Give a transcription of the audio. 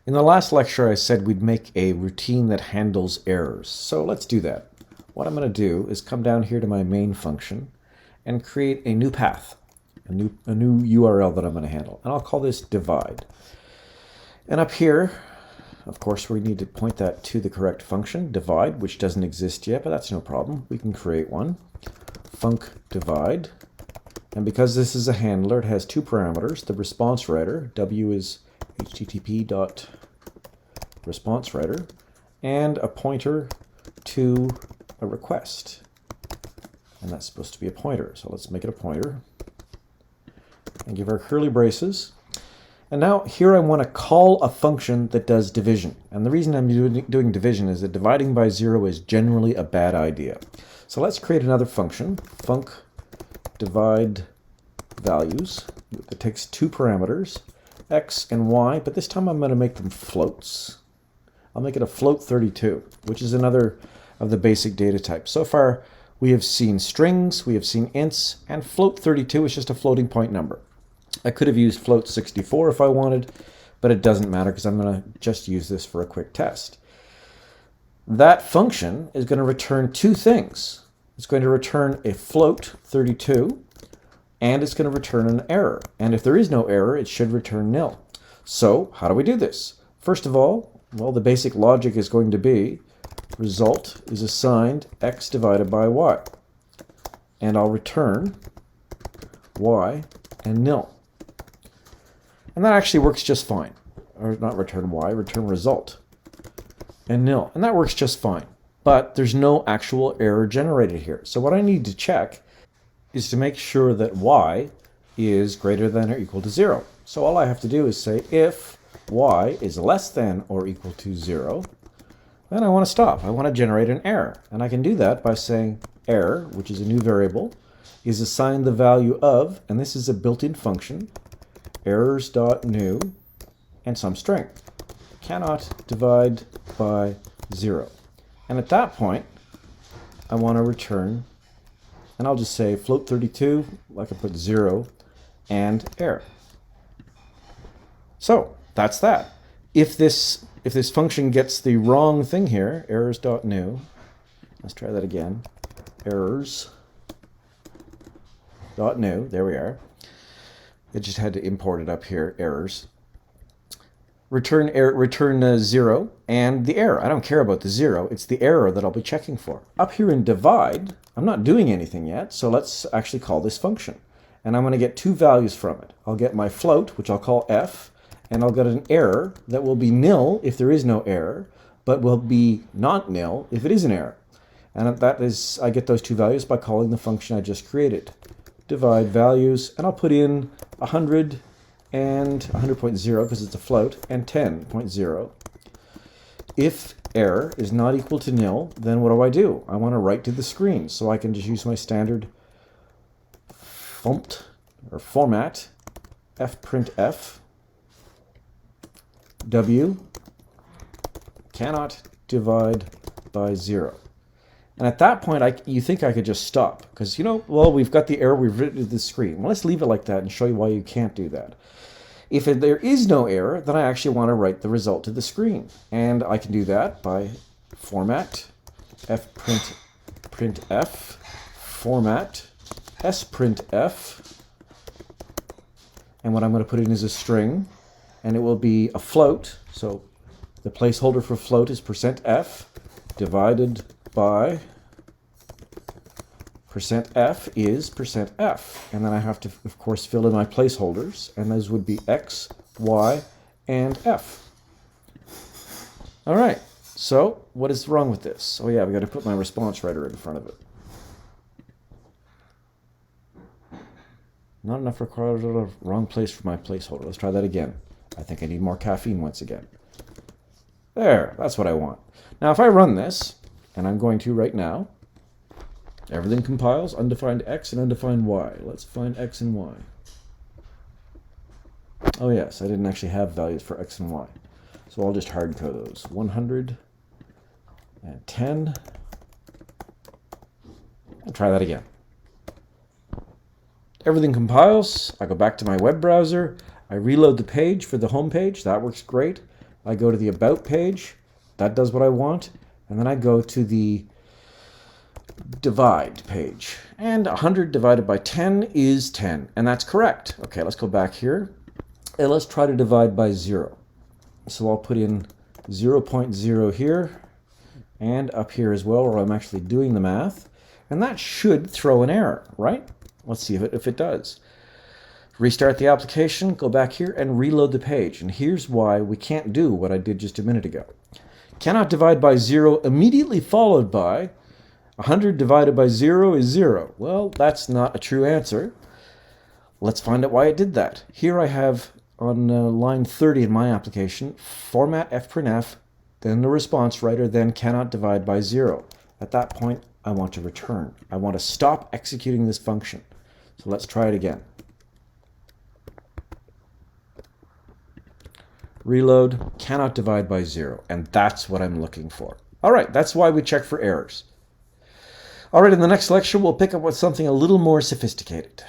In the last lecture, I said we'd make a routine that handles errors. So let's do that. What I'm going to do is come down here to my main function and create a new path, a new URL that I'm going to handle. And I'll call this divide. And up here, of course, we need to point that to the correct function, divide, which doesn't exist yet, but that's no problem. We can create one, func divide. And because this is a handler, it has two parameters, the response writer, W is http.responseWriter, and a pointer to a request. And that's supposed to be a pointer. So let's make it a pointer and give our curly braces. And now here I want to call a function that does division. And the reason I'm doing division is that dividing by 0 is generally a bad idea. So let's create another function, func divide values, that takes two parameters, x and y, but this time I'm going to make them floats. I'll make it a float 32, which is another of the basic data types. So far we have seen strings, we have seen ints, and float 32 is just a floating point number. I could have used float 64 if I wanted, but it doesn't matter because I'm going to just use this for a quick test. That function is going to return two things. It's going to return a float 32, and it's going to return an error. And if there is no error, it should return nil. So how do we do this? First of all, well, the basic logic is going to be result is assigned x divided by y. And I'll return y and nil. And that actually works just fine. Or not return y, return result and nil. And that works just fine. But there's no actual error generated here. So what I need to check is to make sure that y is greater than or equal to 0. So all I have to do is say if y is less than or equal to 0, then I want to stop. I want to generate an error. And I can do that by saying error, which is a new variable, is assigned the value of, and this is a built-in function, errors.new, and some string. Cannot divide by 0. And at that point, I want to return, and I'll just say float 32, I can put 0, and error. So that's that. If this function gets the wrong thing here, errors.new, let's try that again, errors.new, there we are. It just had to import it up here, errors. Return 0 and the error. I don't care about the 0. It's the error that I'll be checking for. Up here in divide, I'm not doing anything yet, so let's actually call this function. And I'm going to get two values from it. I'll get my float, which I'll call f, and I'll get an error that will be nil if there is no error, but will be not nil if it is an error. And that is, I get those two values by calling the function I just created. Divide values, and I'll put in 100 and 100.0 because it's a float, and 10.0. If error is not equal to nil, then what do? I want to write to the screen, so I can just use my standard format, fprintf, w, cannot divide by 0. And at that point, you think I could just stop, because, well, we've got the error, we've written to the screen. Well, let's leave it like that and show you why you can't do that. If there is no error, then I actually want to write the result to the screen. And I can do that by format, fprintf, format, sprintf. And what I'm going to put in is a string, and it will be a float. So the placeholder for float is %f divided by %f is %f. And then I have to, of course, fill in my placeholders, and those would be x, y, and f. All right, so what is wrong with this? Oh yeah, we got to put my response writer in front of it. Not enough required, wrong place for my placeholder. Let's try that again. I think I need more caffeine once again. There, that's what I want. Now if I run this, and I'm going to right now, everything compiles, undefined x and undefined y. Let's find x and y. Oh yes, I didn't actually have values for x and y. So I'll just hardcode those. 110. I'll try that again. Everything compiles. I go back to my web browser. I reload the page for the home page. That works great. I go to the About page. That does what I want. And then I go to the Divide page. And 100 divided by 10 is 10. And that's correct. Okay, let's go back here. And let's try to divide by 0. So I'll put in 0.0 here and up here as well, where I'm actually doing the math. And that should throw an error, right? Let's see if it does. Restart the application, go back here and reload the page. And here's why we can't do what I did just a minute ago. Cannot divide by 0 immediately followed by 100 divided by 0 is 0. Well, that's not a true answer. Let's find out why it did that. Here I have on line 30 in my application, format fprintf, then the response writer, then cannot divide by 0. At that point, I want to return. I want to stop executing this function. So let's try it again. Reload, cannot divide by 0, and that's what I'm looking for. All right, that's why we check for errors. All right, in the next lecture, we'll pick up with something a little more sophisticated.